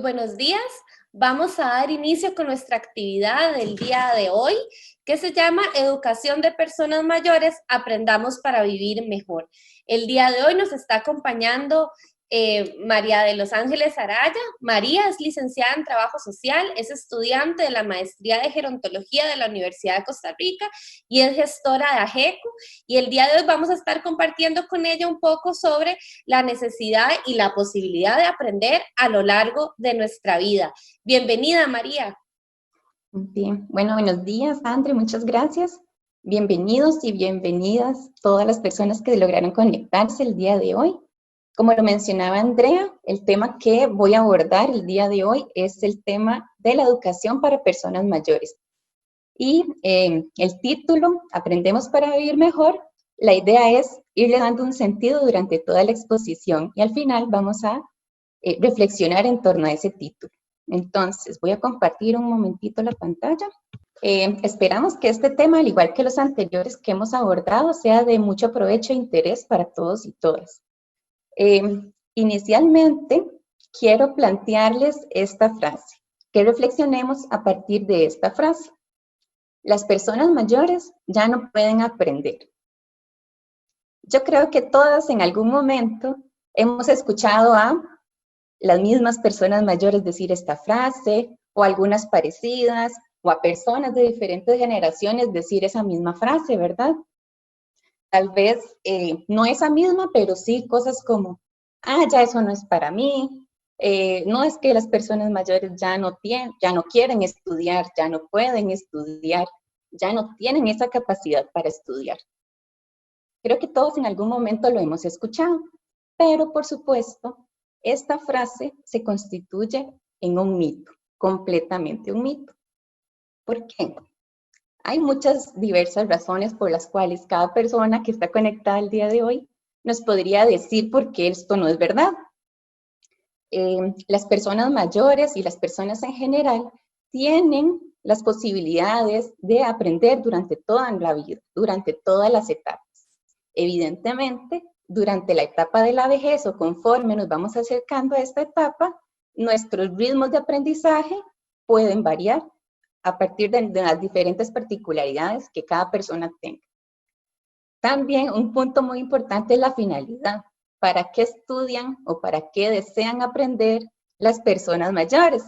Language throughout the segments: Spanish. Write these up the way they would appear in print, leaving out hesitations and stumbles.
buenos días. Vamos a dar inicio con nuestra actividad del día de hoy, que se llama Educación de Personas Mayores, Aprendamos para Vivir Mejor. El día de hoy nos está acompañando María de los Ángeles Araya. María es licenciada en Trabajo Social, es estudiante de la Maestría de Gerontología de la Universidad de Costa Rica y es gestora de AGECO. Y el día de hoy vamos a estar compartiendo con ella un poco sobre la necesidad y la posibilidad de aprender a lo largo de nuestra vida. Bienvenida, María. Bien, bueno, buenos días, Andre, muchas gracias. Bienvenidos y bienvenidas todas las personas que lograron conectarse el día de hoy. Como lo mencionaba Andrea, el tema que voy a abordar el día de hoy es el tema de la educación para personas mayores. Y el título, Aprendemos para Vivir Mejor, la idea es irle dando un sentido durante toda la exposición y al final vamos a reflexionar en torno a ese título. Entonces, voy a compartir un momentito la pantalla. Esperamos que este tema, al igual que los anteriores que hemos abordado, sea de mucho provecho e interés para todos y todas. Inicialmente, quiero plantearles esta frase, que reflexionemos a partir de esta frase. Las personas mayores ya no pueden aprender. Yo creo que todas en algún momento hemos escuchado a las mismas personas mayores decir esta frase, o algunas parecidas, o a personas de diferentes generaciones decir esa misma frase, ¿verdad? Tal vez no esa misma, pero sí cosas como, ya eso no es para mí, no es que las personas mayores ya no quieren estudiar, ya no pueden estudiar, ya no tienen esa capacidad para estudiar. Creo que todos en algún momento lo hemos escuchado, pero por supuesto, esta frase se constituye en un mito, completamente un mito. ¿Por qué? Hay muchas diversas razones por las cuales cada persona que está conectada el día de hoy nos podría decir por qué esto no es verdad. Las personas mayores y las personas en general tienen las posibilidades de aprender durante toda la vida, durante todas las etapas. Evidentemente, durante la etapa de la vejez o conforme nos vamos acercando a esta etapa, nuestros ritmos de aprendizaje pueden variar a partir de las diferentes particularidades que cada persona tenga. También un punto muy importante es la finalidad. ¿Para qué estudian o para qué desean aprender las personas mayores?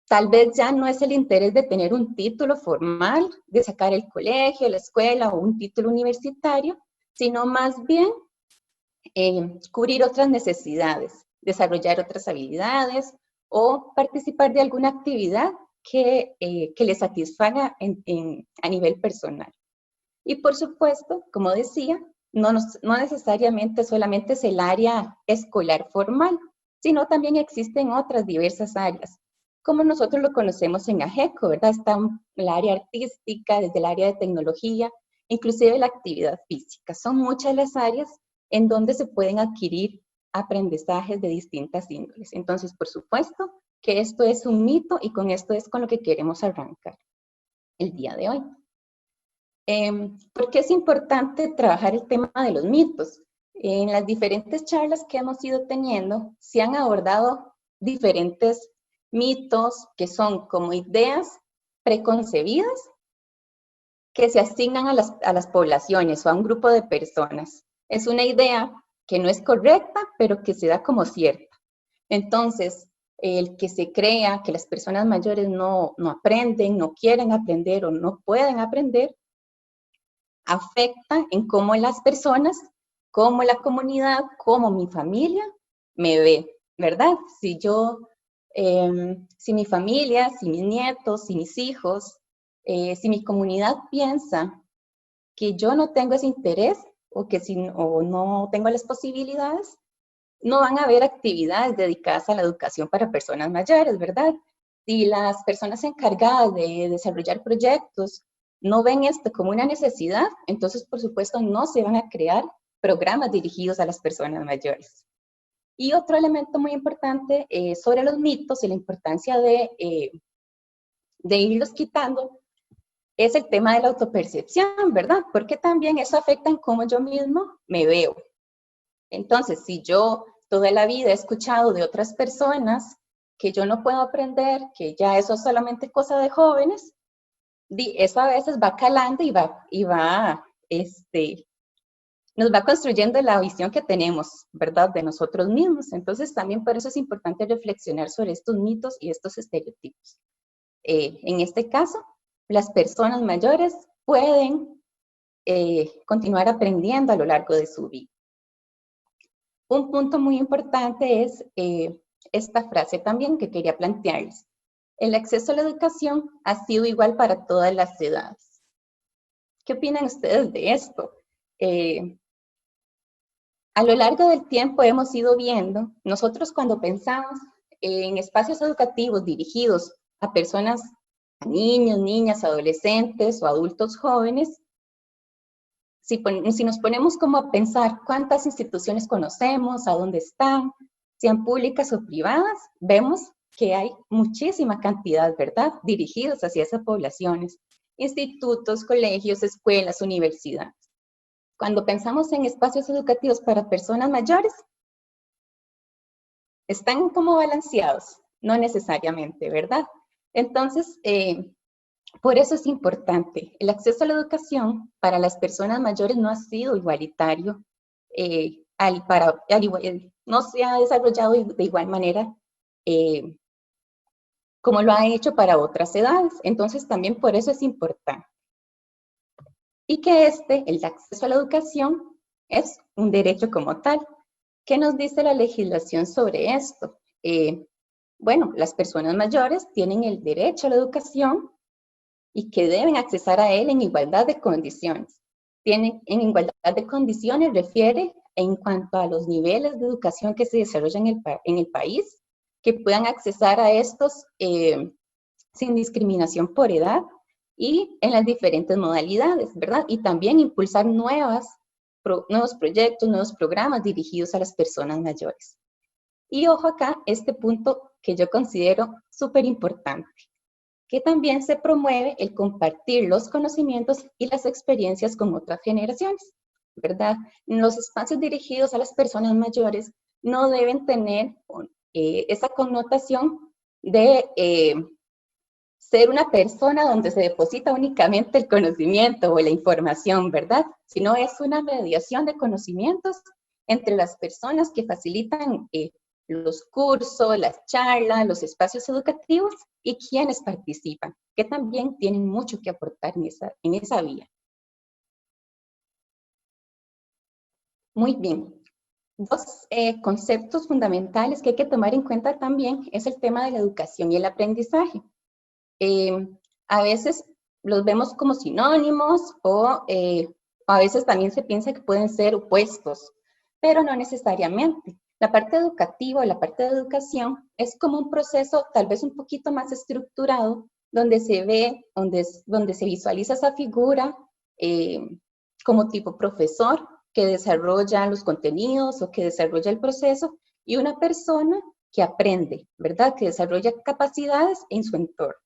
Tal vez ya no es el interés de tener un título formal, de sacar el colegio, la escuela o un título universitario, sino más bien cubrir otras necesidades, desarrollar otras habilidades o participar de alguna actividad que les satisfaga a nivel personal. Y por supuesto, como decía, no necesariamente solamente es el área escolar formal, sino también existen otras diversas áreas, como nosotros lo conocemos en AGECO, ¿verdad? Está el área artística, desde el área de tecnología, inclusive la actividad física. Son muchas las áreas en donde se pueden adquirir aprendizajes de distintas índoles. Entonces, por supuesto que esto es un mito y con esto es con lo que queremos arrancar el día de hoy. ¿Por qué es importante trabajar el tema de los mitos? En las diferentes charlas que hemos ido teniendo, se han abordado diferentes mitos que son como ideas preconcebidas que se asignan a las poblaciones o a un grupo de personas. Es una idea que no es correcta, pero que se da como cierta. Entonces, el que se crea que las personas mayores no aprenden, no quieren aprender o no pueden aprender, afecta en cómo las personas, cómo la comunidad, cómo mi familia me ve, ¿verdad? Si mi familia, si mis nietos, si mis hijos, si mi comunidad piensa que yo no tengo ese interés o no tengo las posibilidades, no van a haber actividades dedicadas a la educación para personas mayores, ¿verdad? Si las personas encargadas de desarrollar proyectos no ven esto como una necesidad, entonces por supuesto no se van a crear programas dirigidos a las personas mayores. Y otro elemento muy importante sobre los mitos y la importancia de irlos quitando es el tema de la autopercepción, ¿verdad? Porque también eso afecta en cómo yo mismo me veo. Entonces, si yo toda la vida he escuchado de otras personas que yo no puedo aprender, que ya eso es solamente cosa de jóvenes, eso a veces va calando y nos va construyendo la visión que tenemos, ¿verdad?, de nosotros mismos. Entonces, también por eso es importante reflexionar sobre estos mitos y estos estereotipos. En este caso, las personas mayores pueden continuar aprendiendo a lo largo de su vida. Un punto muy importante es esta frase también que quería plantearles. El acceso a la educación ha sido igual para todas las edades. ¿Qué opinan ustedes de esto? A lo largo del tiempo hemos ido viendo, nosotros cuando pensamos en espacios educativos dirigidos a personas, a niños, niñas, adolescentes o adultos jóvenes, si nos ponemos como a pensar cuántas instituciones conocemos, a dónde están, sean públicas o privadas, vemos que hay muchísima cantidad, ¿verdad?, dirigidos hacia esas poblaciones, institutos, colegios, escuelas, universidades. Cuando pensamos en espacios educativos para personas mayores, están como balanceados, no necesariamente, ¿verdad? Entonces, por eso es importante. El acceso a la educación para las personas mayores no ha sido igualitario, no se ha desarrollado de igual manera como lo ha hecho para otras edades. Entonces, también por eso es importante. Y que el acceso a la educación es un derecho como tal. ¿Qué nos dice la legislación sobre esto? Bueno, las personas mayores tienen el derecho a la educación y que deben accesar a él en igualdad de condiciones. En igualdad de condiciones refiere en cuanto a los niveles de educación que se desarrollan en el país, que puedan accesar a estos sin discriminación por edad y en las diferentes modalidades, ¿verdad? Y también impulsar nuevos proyectos, nuevos programas dirigidos a las personas mayores. Y ojo acá, este punto que yo considero súper importante, que también se promueve el compartir los conocimientos y las experiencias con otras generaciones, ¿verdad? Los espacios dirigidos a las personas mayores no deben tener esa connotación de ser una persona donde se deposita únicamente el conocimiento o la información, ¿verdad? Sino es una mediación de conocimientos entre las personas que facilitan los cursos, las charlas, los espacios educativos y quienes participan, que también tienen mucho que aportar en esa vía. Muy bien. Dos conceptos fundamentales que hay que tomar en cuenta también es el tema de la educación y el aprendizaje. A veces los vemos como sinónimos o a veces también se piensa que pueden ser opuestos, pero no necesariamente. La parte educativa o la parte de educación es como un proceso tal vez un poquito más estructurado, donde se ve, donde se visualiza esa figura como tipo profesor que desarrolla los contenidos o que desarrolla el proceso y una persona que aprende, ¿verdad? Que desarrolla capacidades en su entorno.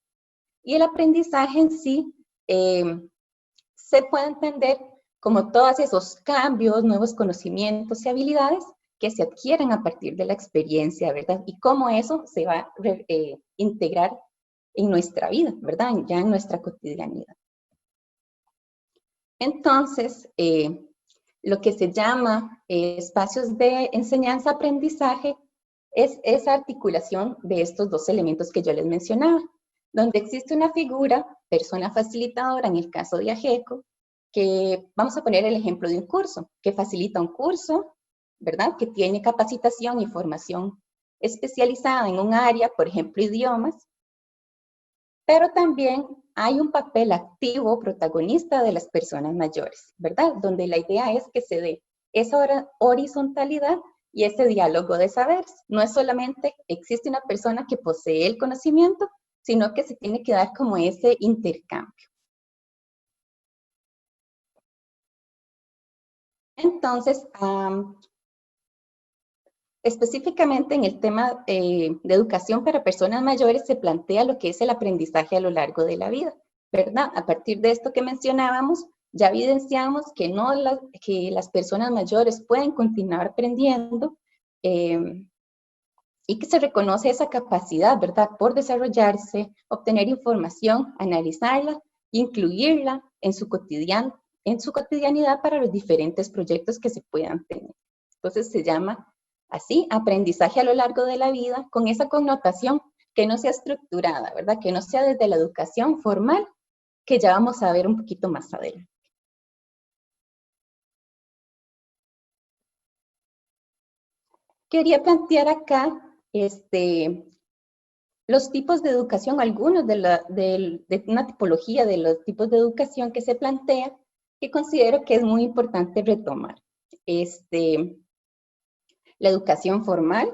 Y el aprendizaje en sí se puede entender como todos esos cambios, nuevos conocimientos y habilidades que se adquieren a partir de la experiencia, ¿verdad? Y cómo eso se va a integrar en nuestra vida, ¿verdad? Ya en nuestra cotidianidad. Entonces, lo que se llama espacios de enseñanza-aprendizaje es esa articulación de estos dos elementos que yo les mencionaba, donde existe una figura, persona facilitadora, en el caso de AGECO, que vamos a poner el ejemplo de un curso, que facilita un curso, ¿verdad? Que tiene capacitación y formación especializada en un área, por ejemplo, idiomas, pero también hay un papel activo, protagonista de las personas mayores, ¿verdad? Donde la idea es que se dé esa horizontalidad y ese diálogo de saberes. No es solamente existe una persona que posee el conocimiento, sino que se tiene que dar como ese intercambio. Entonces, específicamente en el tema de educación para personas mayores se plantea lo que es el aprendizaje a lo largo de la vida, ¿verdad? A partir de esto que mencionábamos, ya evidenciamos que las personas mayores pueden continuar aprendiendo y que se reconoce esa capacidad, ¿verdad?, por desarrollarse, obtener información, analizarla, incluirla en su cotidianidad para los diferentes proyectos que se puedan tener. Entonces se llama así, aprendizaje a lo largo de la vida, con esa connotación que no sea estructurada, ¿verdad?, que no sea desde la educación formal, que ya vamos a ver un poquito más adelante. Quería plantear acá los tipos de educación, algunos de una tipología de los tipos de educación que se plantea, que considero que es muy importante retomar. La educación formal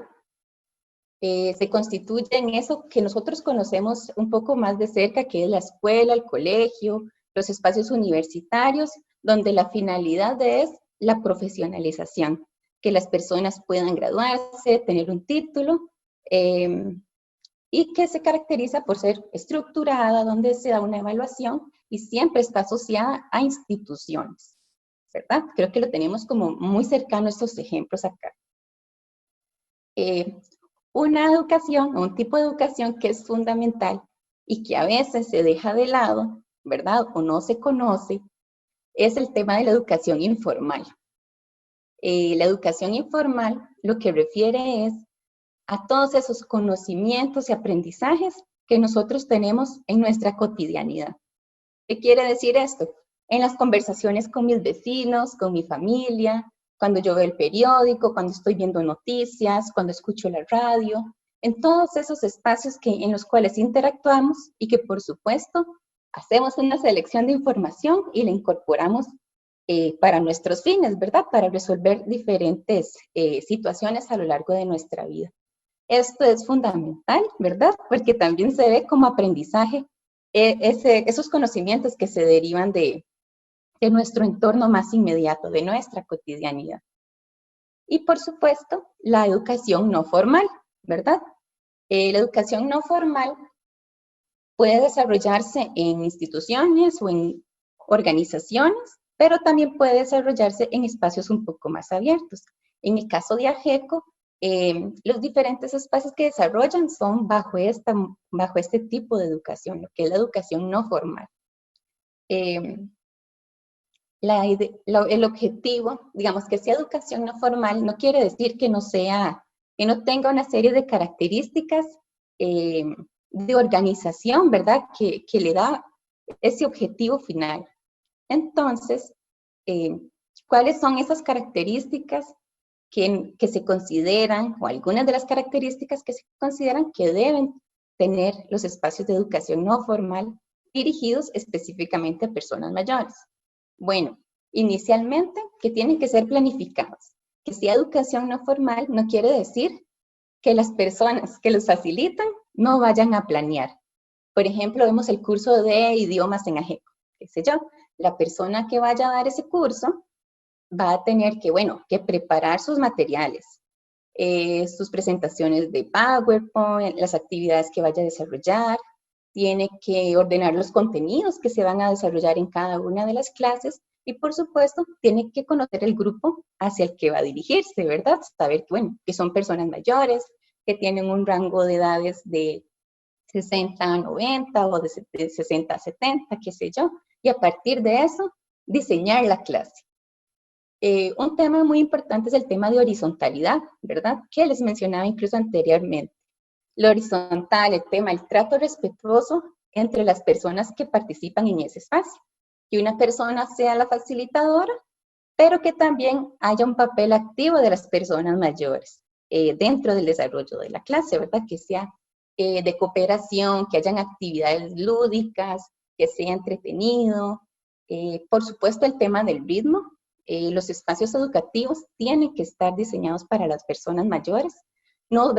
se constituye en eso que nosotros conocemos un poco más de cerca, que es la escuela, el colegio, los espacios universitarios, donde la finalidad es la profesionalización, que las personas puedan graduarse, tener un título, y que se caracteriza por ser estructurada, donde se da una evaluación y siempre está asociada a instituciones, ¿verdad? Creo que lo tenemos como muy cercano estos ejemplos acá. Una educación, un tipo de educación que es fundamental y que a veces se deja de lado, ¿verdad? O no se conoce, es el tema de la educación informal. La educación informal lo que refiere es a todos esos conocimientos y aprendizajes que nosotros tenemos en nuestra cotidianidad. ¿Qué quiere decir esto? En las conversaciones con mis vecinos, con mi familia, cuando yo veo el periódico, cuando estoy viendo noticias, cuando escucho la radio, en todos esos espacios en los cuales interactuamos y que, por supuesto, hacemos una selección de información y la incorporamos para nuestros fines, ¿verdad? Para resolver diferentes situaciones a lo largo de nuestra vida. Esto es fundamental, ¿verdad? Porque también se ve como aprendizaje esos conocimientos que se derivan de nuestro entorno más inmediato, de nuestra cotidianidad. Y por supuesto, la educación no formal, ¿verdad? La educación no formal puede desarrollarse en instituciones o en organizaciones, pero también puede desarrollarse en espacios un poco más abiertos. En el caso de AGECO, los diferentes espacios que desarrollan son bajo este tipo de educación, lo que es la educación no formal. El objetivo, digamos, que sea educación no formal, no quiere decir que no tenga una serie de características de organización, ¿verdad?, que le da ese objetivo final. Entonces, ¿cuáles son esas características que se consideran, o algunas de las características que se consideran que deben tener los espacios de educación no formal dirigidos específicamente a personas mayores? Bueno, inicialmente, que tienen que ser planificados. Que sea educación no formal no quiere decir que las personas que los facilitan no vayan a planear. Por ejemplo, vemos el curso de idiomas en AGECO, qué sé yo, la persona que vaya a dar ese curso va a tener que preparar sus materiales, sus presentaciones de PowerPoint, las actividades que vaya a desarrollar, tiene que ordenar los contenidos que se van a desarrollar en cada una de las clases y, por supuesto, tiene que conocer el grupo hacia el que va a dirigirse, ¿verdad? Saber que son personas mayores, que tienen un rango de edades de 60 a 90 o de 60 a 70, qué sé yo, y a partir de eso, diseñar la clase. Un tema muy importante es el tema de horizontalidad, ¿verdad? Que les mencionaba incluso anteriormente. Lo horizontal, el tema, el trato respetuoso entre las personas que participan en ese espacio. Que una persona sea la facilitadora, pero que también haya un papel activo de las personas mayores dentro del desarrollo de la clase, ¿verdad? Que sea de cooperación, que hayan actividades lúdicas, que sea entretenido. Por supuesto, el tema del ritmo. Los espacios educativos tienen que estar diseñados para las personas mayores. No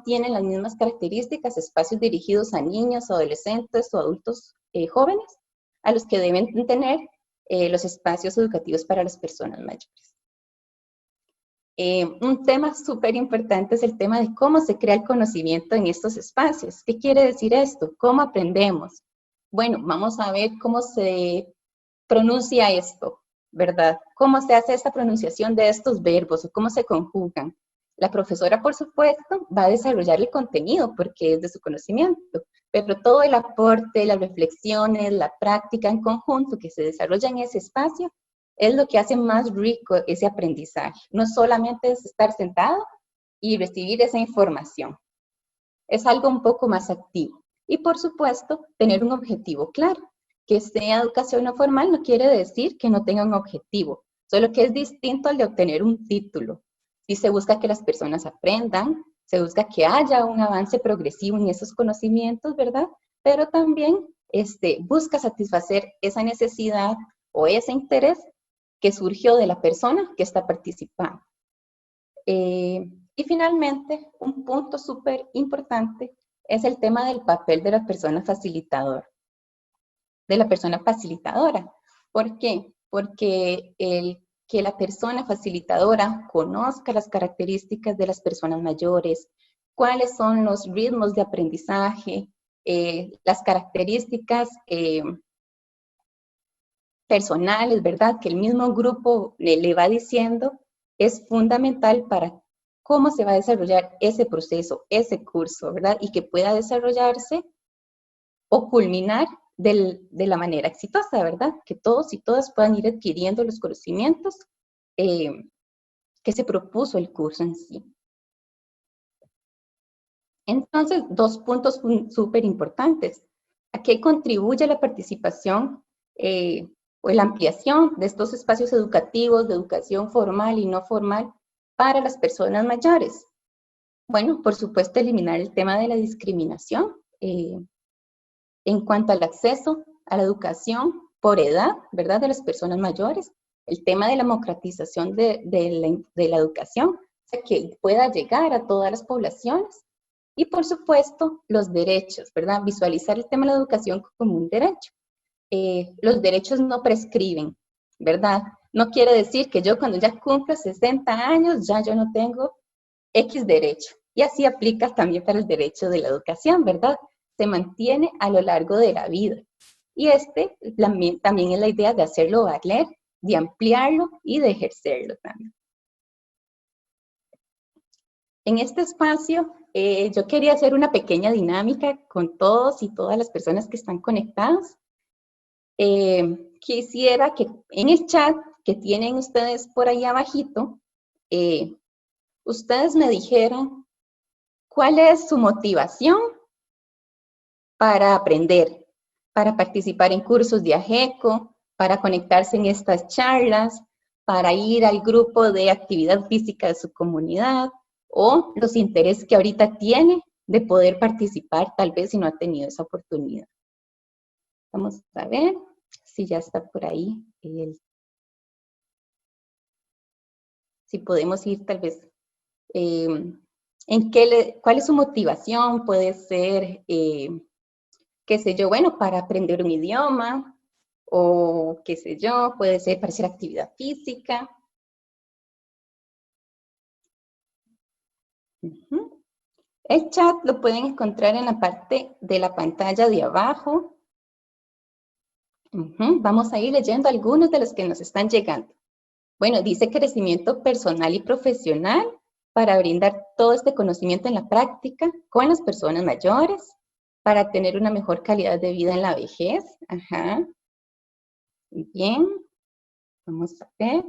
tienen las mismas características espacios dirigidos a niños, adolescentes o adultos jóvenes, a los que deben tener los espacios educativos para las personas mayores. Un tema súper importante es el tema de cómo se crea el conocimiento en estos espacios. ¿Qué quiere decir esto? ¿Cómo aprendemos? Bueno, vamos a ver cómo se pronuncia esto, ¿verdad? ¿Cómo se hace esta pronunciación de estos verbos o cómo se conjugan? La profesora, por supuesto, va a desarrollar el contenido porque es de su conocimiento, pero todo el aporte, las reflexiones, la práctica en conjunto que se desarrolla en ese espacio es lo que hace más rico ese aprendizaje. No solamente es estar sentado y recibir esa información. Es algo un poco más activo. Y por supuesto, tener un objetivo claro. Que sea educación no formal no quiere decir que no tenga un objetivo, solo que es distinto al de obtener un título. Si se busca que las personas aprendan, se busca que haya un avance progresivo en esos conocimientos, ¿verdad? Pero también busca satisfacer esa necesidad o ese interés que surgió de la persona que está participando. Y finalmente, un punto súper importante es el tema del papel de la persona facilitadora. ¿Por qué? Porque el que la persona facilitadora conozca las características de las personas mayores, cuáles son los ritmos de aprendizaje, las características personales, ¿verdad? Que el mismo grupo le va diciendo, es fundamental para cómo se va a desarrollar ese proceso, ese curso, ¿verdad? Y que pueda desarrollarse o culminar de la manera exitosa, ¿verdad? Que todos y todas puedan ir adquiriendo los conocimientos que se propuso el curso en sí. Entonces, dos puntos súper importantes. ¿A qué contribuye la participación o la ampliación de estos espacios educativos de educación formal y no formal para las personas mayores? Bueno, por supuesto, eliminar el tema de la discriminación en cuanto al acceso a la educación por edad, ¿verdad? De las personas mayores, el tema de la democratización de la educación, o sea, que pueda llegar a todas las poblaciones. Y por supuesto, los derechos, ¿verdad? Visualizar el tema de la educación como un derecho. Los derechos no prescriben, ¿verdad? No quiere decir que yo cuando ya cumplo 60 años, ya yo no tengo X derecho. Y así aplica también para el derecho de la educación, ¿verdad? Se mantiene a lo largo de la vida. Y también es la idea de hacerlo valer, de ampliarlo y de ejercerlo también. En este espacio, yo quería hacer una pequeña dinámica con todos y todas las personas que están conectadas. Quisiera que en el chat que tienen ustedes por ahí abajito, ustedes me dijeran cuál es su motivación para aprender, para participar en cursos de AGECO, para conectarse en estas charlas, para ir al grupo de actividad física de su comunidad, o los intereses que ahorita tiene de poder participar, tal vez si no ha tenido esa oportunidad. Vamos a ver si ya está por ahí. Si podemos ir tal vez, ¿cuál es su motivación? Puede ser, qué sé yo, bueno, para aprender un idioma, o qué sé yo, puede ser para hacer actividad física. El chat lo pueden encontrar en la parte de la pantalla de abajo. Vamos a ir leyendo algunos de los que nos están llegando. Bueno, dice crecimiento personal y profesional para brindar todo este conocimiento en la práctica con las personas mayores, para tener una mejor calidad de vida en la vejez. Ajá. Muy bien. Vamos a ver.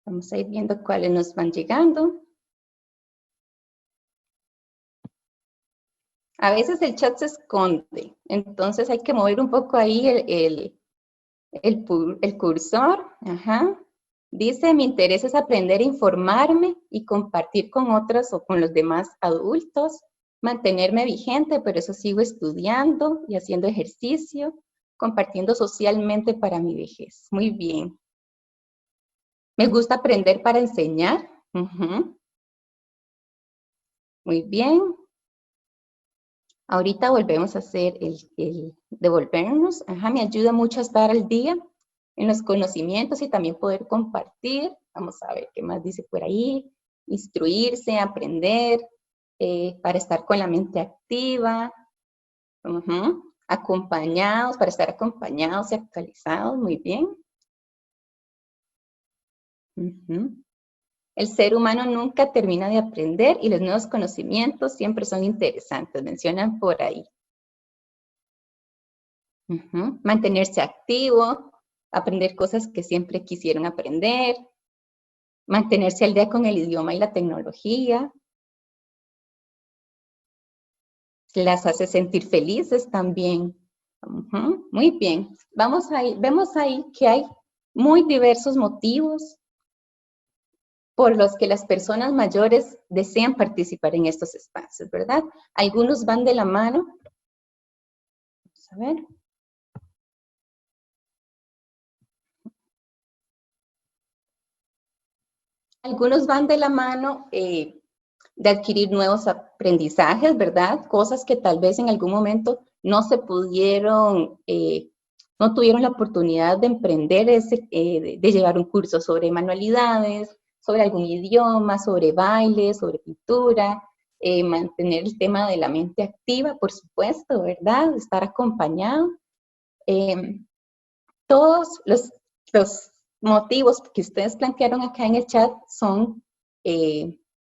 Vamos a ir viendo cuáles nos van llegando. A veces el chat se esconde, entonces hay que mover un poco ahí el cursor. Ajá. Dice, mi interés es aprender a informarme y compartir con otros o con los demás adultos, mantenerme vigente, por eso sigo estudiando y haciendo ejercicio, compartiendo socialmente para mi vejez. Muy bien. Me gusta aprender para enseñar. Muy bien. Ahorita volvemos a hacer el devolvernos. Ajá, me ayuda mucho a estar al día en los conocimientos y también poder compartir. Vamos a ver qué más dice por ahí. Instruirse, aprender, para estar con la mente activa. Acompañados, para estar acompañados y actualizados. Muy bien. El ser humano nunca termina de aprender y los nuevos conocimientos siempre son interesantes, mencionan por ahí. Mantenerse activo, aprender cosas que siempre quisieron aprender, mantenerse al día con el idioma y la tecnología, las hace sentir felices también. Muy bien, vemos ahí que hay muy diversos motivos por los que las personas mayores desean participar en estos espacios, ¿verdad? Algunos van de la mano. Vamos a ver. Algunos van de la mano de adquirir nuevos aprendizajes, ¿verdad? Cosas que tal vez en algún momento no se pudieron, no tuvieron la oportunidad de emprender, de llevar un curso sobre manualidades, sobre algún idioma, sobre baile, sobre pintura, mantener el tema de la mente activa, por supuesto, ¿verdad? Estar acompañado. Todos los motivos que ustedes plantearon acá en el chat son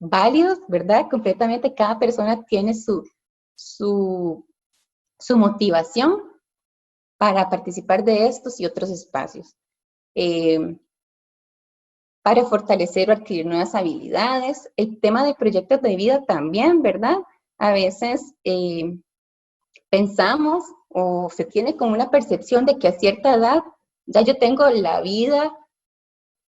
válidos, ¿verdad? Completamente cada persona tiene su motivación para participar de estos y otros espacios. Para fortalecer o adquirir nuevas habilidades. El tema de proyectos de vida también, ¿verdad? A veces pensamos o se tiene como una percepción de que a cierta edad ya yo tengo la vida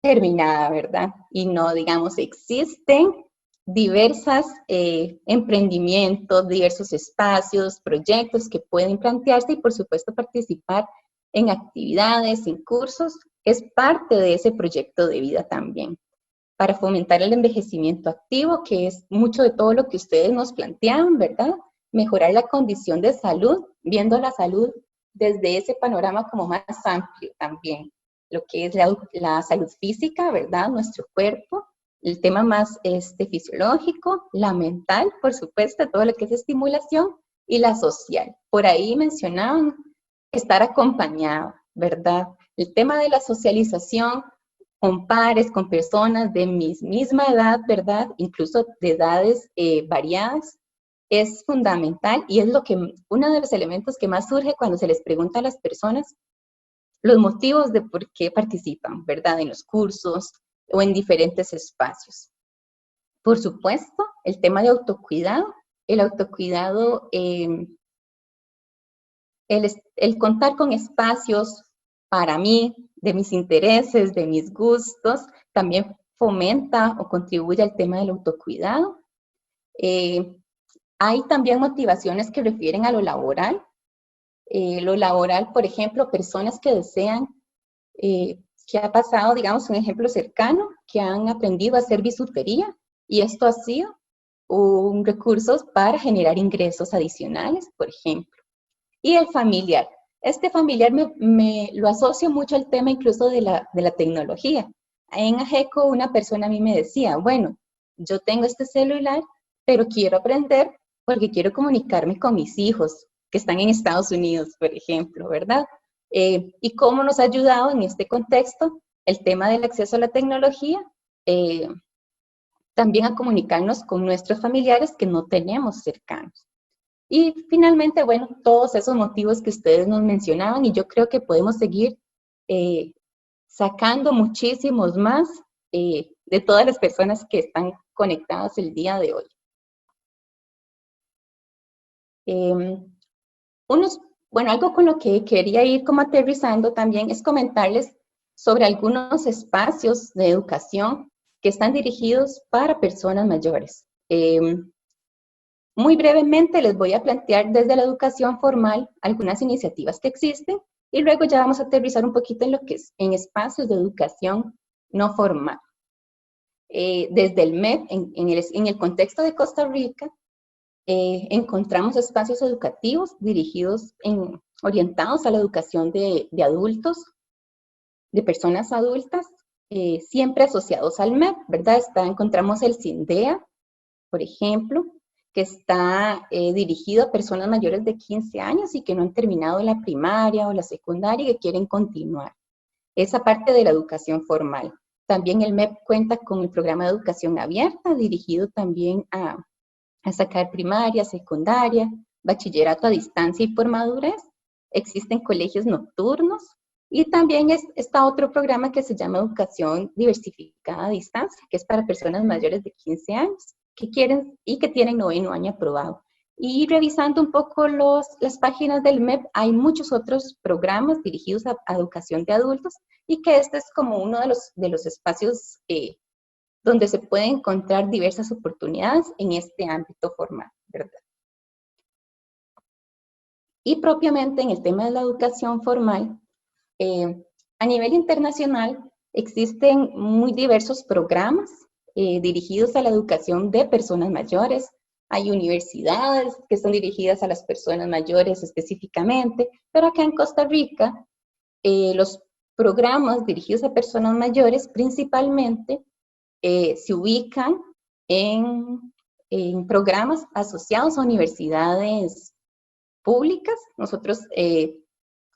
terminada, ¿verdad? Y no, digamos, existen diversos emprendimientos, diversos espacios, proyectos que pueden plantearse y por supuesto participar en actividades, en cursos, es parte de ese proyecto de vida también. Para fomentar el envejecimiento activo, que es mucho de todo lo que ustedes nos planteaban, ¿verdad? Mejorar la condición de salud, viendo la salud desde ese panorama como más amplio también. Lo que es la salud física, ¿verdad? Nuestro cuerpo, el tema más fisiológico, la mental, por supuesto, todo lo que es estimulación, y la social. Por ahí mencionaban estar acompañado, ¿verdad? El tema de la socialización con pares, con personas de misma edad, ¿verdad? Incluso de edades variadas, es fundamental y es uno de los elementos que más surge cuando se les pregunta a las personas los motivos de por qué participan, ¿verdad? En los cursos o en diferentes espacios. Por supuesto, el tema de autocuidado. El autocuidado, el contar con espacios para mí, de mis intereses, de mis gustos, también fomenta o contribuye al tema del autocuidado. Hay también motivaciones que refieren a lo laboral. Por ejemplo, personas que desean, que ha pasado, digamos, un ejemplo cercano, que han aprendido a hacer bisutería y esto ha sido un recurso para generar ingresos adicionales, por ejemplo. Y el familiar. Este familiar me lo asocio mucho al tema incluso de la tecnología. En AGECO una persona a mí me decía, bueno, yo tengo este celular, pero quiero aprender porque quiero comunicarme con mis hijos que están en Estados Unidos, por ejemplo, ¿verdad? Y cómo nos ha ayudado en este contexto el tema del acceso a la tecnología, también a comunicarnos con nuestros familiares que no tenemos cercanos. Y finalmente, bueno, todos esos motivos que ustedes nos mencionaban y yo creo que podemos seguir sacando muchísimos más de todas las personas que están conectadas el día de hoy. Algo con lo que quería ir como aterrizando también es comentarles sobre algunos espacios de educación que están dirigidos para personas mayores. Muy brevemente les voy a plantear desde la educación formal algunas iniciativas que existen y luego ya vamos a aterrizar un poquito en lo que es en espacios de educación no formal. Desde el MED, en el contexto de Costa Rica, encontramos espacios educativos dirigidos, orientados a la educación de adultos, de personas adultas, siempre asociados al MED, ¿verdad? Encontramos el CINDEA, por ejemplo, que está dirigido a personas mayores de 15 años y que no han terminado la primaria o la secundaria y que quieren continuar. Esa parte de la educación formal. También el MEP cuenta con el programa de educación abierta, dirigido también a sacar primaria, secundaria, bachillerato a distancia y por madurez. Existen colegios nocturnos y también está otro programa que se llama Educación Diversificada a Distancia, que es para personas mayores de 15 años que quieren y que tienen 9º año aprobado. Y revisando un poco las páginas del MEP, hay muchos otros programas dirigidos a educación de adultos y que este es como uno de los espacios donde se pueden encontrar diversas oportunidades en este ámbito formal, ¿verdad? Y propiamente en el tema de la educación formal, a nivel internacional existen muy diversos programas dirigidos a la educación de personas mayores. Hay universidades que son dirigidas a las personas mayores específicamente, pero acá en Costa Rica los programas dirigidos a personas mayores principalmente se ubican en programas asociados a universidades públicas. Nosotros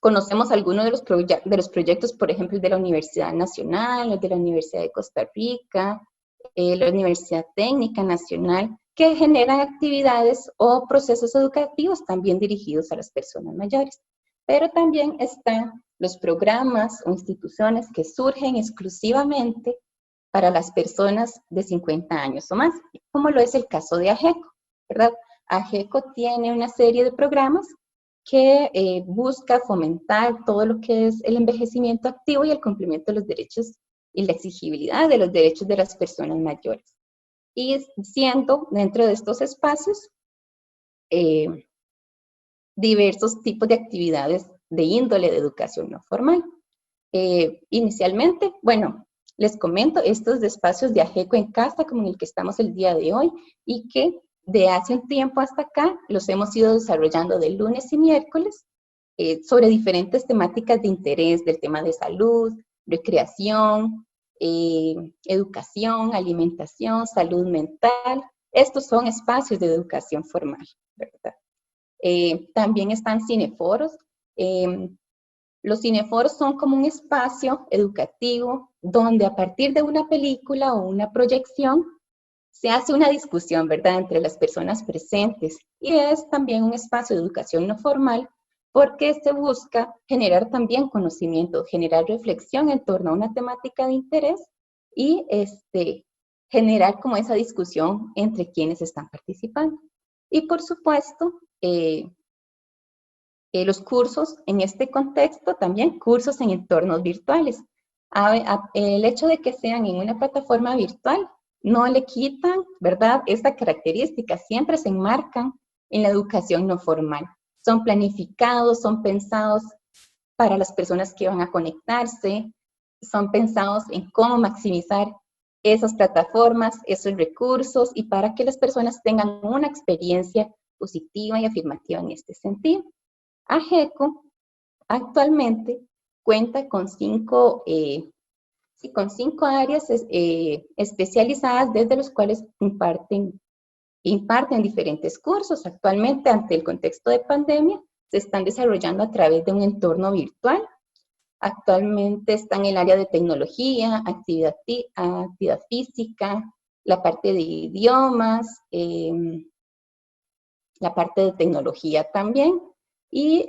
conocemos algunos de los proyectos, por ejemplo, el de la Universidad Nacional, el de la Universidad de Costa Rica, la Universidad Técnica Nacional, que generan actividades o procesos educativos también dirigidos a las personas mayores. Pero también están los programas o instituciones que surgen exclusivamente para las personas de 50 años o más, como lo es el caso de AGECO, ¿verdad? AGECO tiene una serie de programas que busca fomentar todo lo que es el envejecimiento activo y el cumplimiento de los derechos y la exigibilidad de los derechos de las personas mayores. Y siendo dentro de estos espacios diversos tipos de actividades de índole de educación no formal. Inicialmente, bueno, les comento estos espacios de AGECO en casa, como en el que estamos el día de hoy, y que de hace un tiempo hasta acá los hemos ido desarrollando de lunes y miércoles sobre diferentes temáticas de interés, del tema de salud, recreación, educación, alimentación, salud mental. Estos son espacios de educación formal, ¿verdad? También están cineforos. Los cineforos son como un espacio educativo donde a partir de una película o una proyección se hace una discusión, ¿verdad?, entre las personas presentes. Y es también un espacio de educación no formal porque se busca generar también conocimiento, generar reflexión en torno a una temática de interés y generar como esa discusión entre quienes están participando. Y por supuesto, los cursos en este contexto, también cursos en entornos virtuales. El hecho de que sean en una plataforma virtual no le quitan, ¿verdad?, esta característica, siempre se enmarcan en la educación no formal. Son planificados, son pensados para las personas que van a conectarse, son pensados en cómo maximizar esas plataformas, esos recursos y para que las personas tengan una experiencia positiva y afirmativa en este sentido. AGECO actualmente cuenta con cinco áreas especializadas desde los cuales imparten diferentes cursos. Actualmente, ante el contexto de pandemia, se están desarrollando a través de un entorno virtual. Actualmente está en el área de tecnología, actividad física, la parte de idiomas, la parte de tecnología también. Y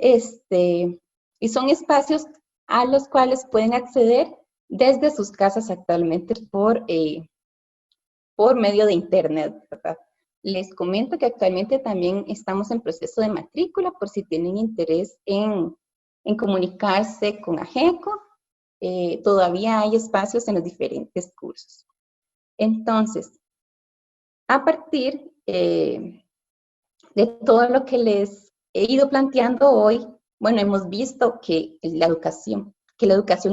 son espacios a los cuales pueden acceder desde sus casas actualmente por medio de internet, ¿verdad? Les comento que actualmente también estamos en proceso de matrícula por si tienen interés en comunicarse con AGECO. Todavía hay espacios en los diferentes cursos. Entonces, a partir de todo lo que les he ido planteando hoy, bueno, hemos visto que la educación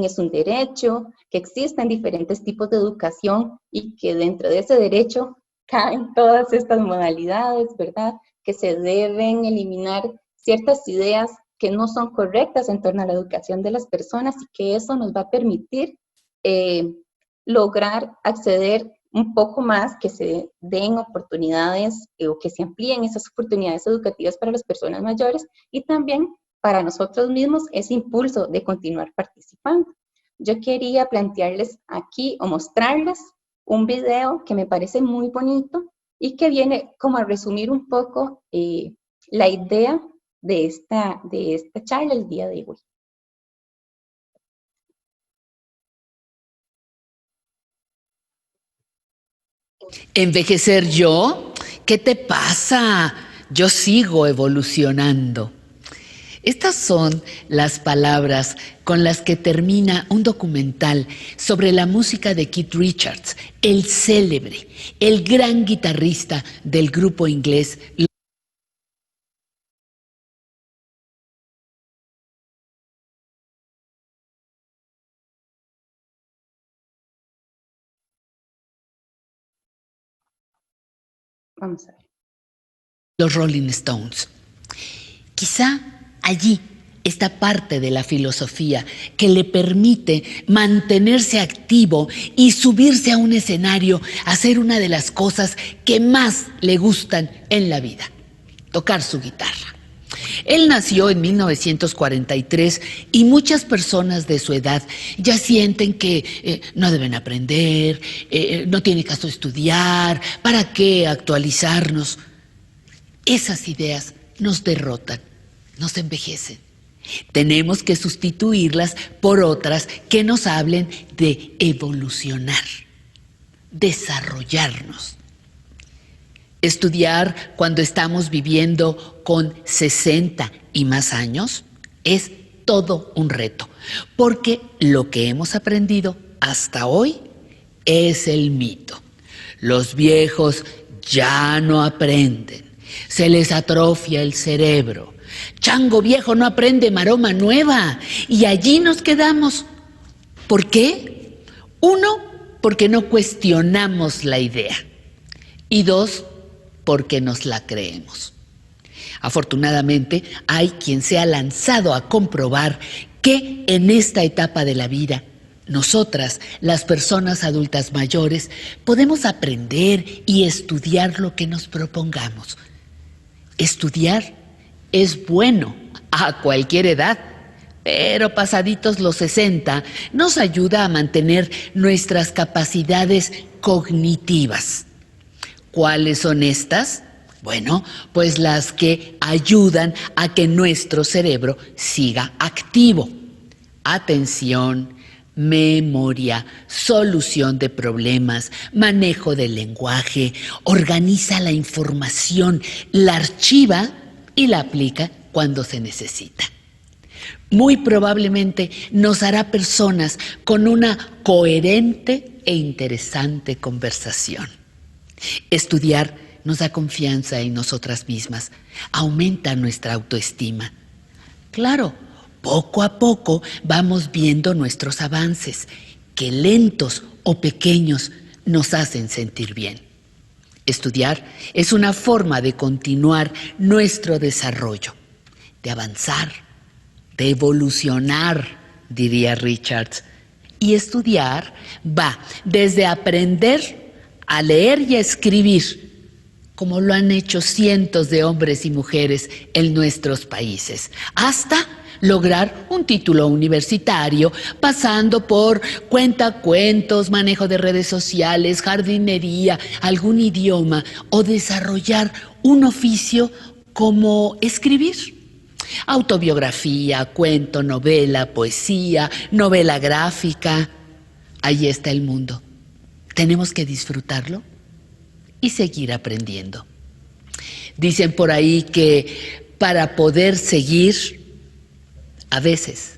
es un derecho, que existen diferentes tipos de educación y que dentro de ese derecho caen todas estas modalidades, ¿verdad? Que se deben eliminar ciertas ideas que no son correctas en torno a la educación de las personas y que eso nos va a permitir lograr acceder un poco más, que se den oportunidades o que se amplíen esas oportunidades educativas para las personas mayores y también para nosotros mismos ese impulso de continuar participando. yo quería plantearles aquí o mostrarles un video que me parece muy bonito y que viene como a resumir un poco la idea de esta charla el día de hoy. ¿Envejecer yo? ¿Qué te pasa? Yo sigo evolucionando. Estas son las palabras con las que termina un documental sobre la música de Keith Richards, el célebre, el gran guitarrista del grupo inglés. Vamos a ver. Los Rolling Stones. Quizá allí está parte de la filosofía que le permite mantenerse activo y subirse a un escenario a hacer una de las cosas que más le gustan en la vida, tocar su guitarra. Él nació en 1943 y muchas personas de su edad ya sienten que no deben aprender, no tiene caso estudiar, ¿para qué actualizarnos? Esas ideas nos derrotan, nos envejecen. Tenemos que sustituirlas por otras que nos hablen de evolucionar, desarrollarnos. Estudiar cuando estamos viviendo con 60 y más años es todo un reto, porque lo que hemos aprendido hasta hoy es el mito. Los viejos ya no aprenden, se les atrofia el cerebro. Chango viejo no aprende maroma nueva y allí nos quedamos. ¿Por qué? Uno, porque no cuestionamos la idea y dos, porque nos la creemos. Afortunadamente, hay quien se ha lanzado a comprobar que en esta etapa de la vida, nosotras, las personas adultas mayores, podemos aprender y estudiar lo que nos propongamos. Estudiar es bueno a cualquier edad, pero pasaditos los 60 nos ayuda a mantener nuestras capacidades cognitivas. ¿Cuáles son estas? Bueno, pues las que ayudan a que nuestro cerebro siga activo. Atención, memoria, solución de problemas, manejo del lenguaje, organiza la información, la archiva y la aplica cuando se necesita. Muy probablemente nos hará personas con una coherente e interesante conversación. Estudiar nos da confianza en nosotras mismas, aumenta nuestra autoestima. Claro, poco a poco vamos viendo nuestros avances, que lentos o pequeños nos hacen sentir bien. Estudiar es una forma de continuar nuestro desarrollo, de avanzar, de evolucionar, diría Richards. Y estudiar va desde aprender a leer y a escribir, como lo han hecho cientos de hombres y mujeres en nuestros países, hasta lograr un título universitario, pasando por cuentacuentos, manejo de redes sociales, jardinería, algún idioma o desarrollar un oficio como escribir. Autobiografía, cuento, novela, poesía, novela gráfica. Ahí está el mundo. Tenemos que disfrutarlo y seguir aprendiendo. Dicen por ahí que para poder seguir, a veces,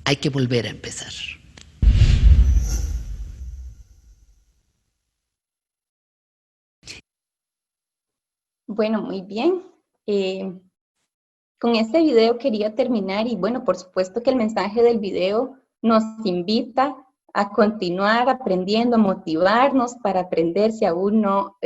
hay que volver a empezar. Bueno, muy bien. Con este video quería terminar y bueno, por supuesto que el mensaje del video nos invita a continuar aprendiendo, a motivarnos para aprender si aún no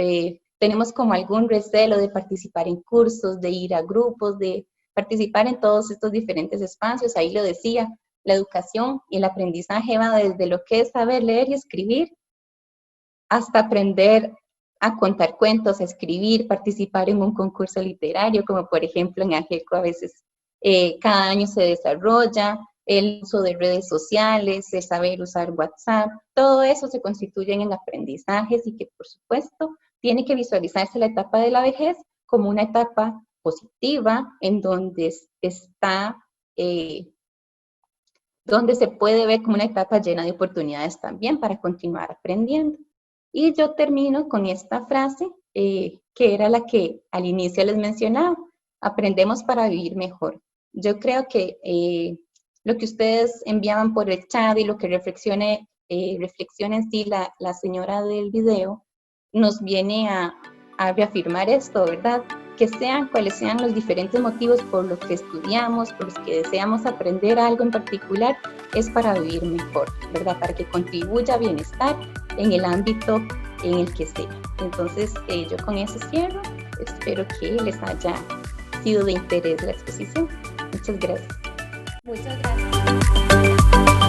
tenemos como algún recelo de participar en cursos, de ir a grupos, de participar en todos estos diferentes espacios. Ahí lo decía, la educación y el aprendizaje va desde lo que es saber leer y escribir hasta aprender a contar cuentos, a escribir, participar en un concurso literario, como por ejemplo en AGECO a veces cada año se desarrolla, el uso de redes sociales, el saber usar WhatsApp, todo eso se constituyen en aprendizajes y que, por supuesto, tiene que visualizarse la etapa de la vejez como una etapa positiva en donde donde se puede ver como una etapa llena de oportunidades también para continuar aprendiendo. Y yo termino con esta frase, que era la que al inicio les mencionaba: aprendemos para vivir mejor. Yo creo que lo que ustedes enviaban por el chat y lo que reflexiona en sí la señora del video, nos viene a reafirmar esto, ¿verdad? Que sean cuales sean los diferentes motivos por los que estudiamos, por los que deseamos aprender algo en particular, es para vivir mejor, ¿verdad? Para que contribuya a bienestar en el ámbito en el que sea. Entonces, yo con eso cierro. Espero que les haya sido de interés la exposición. Muchas gracias. Muchas gracias.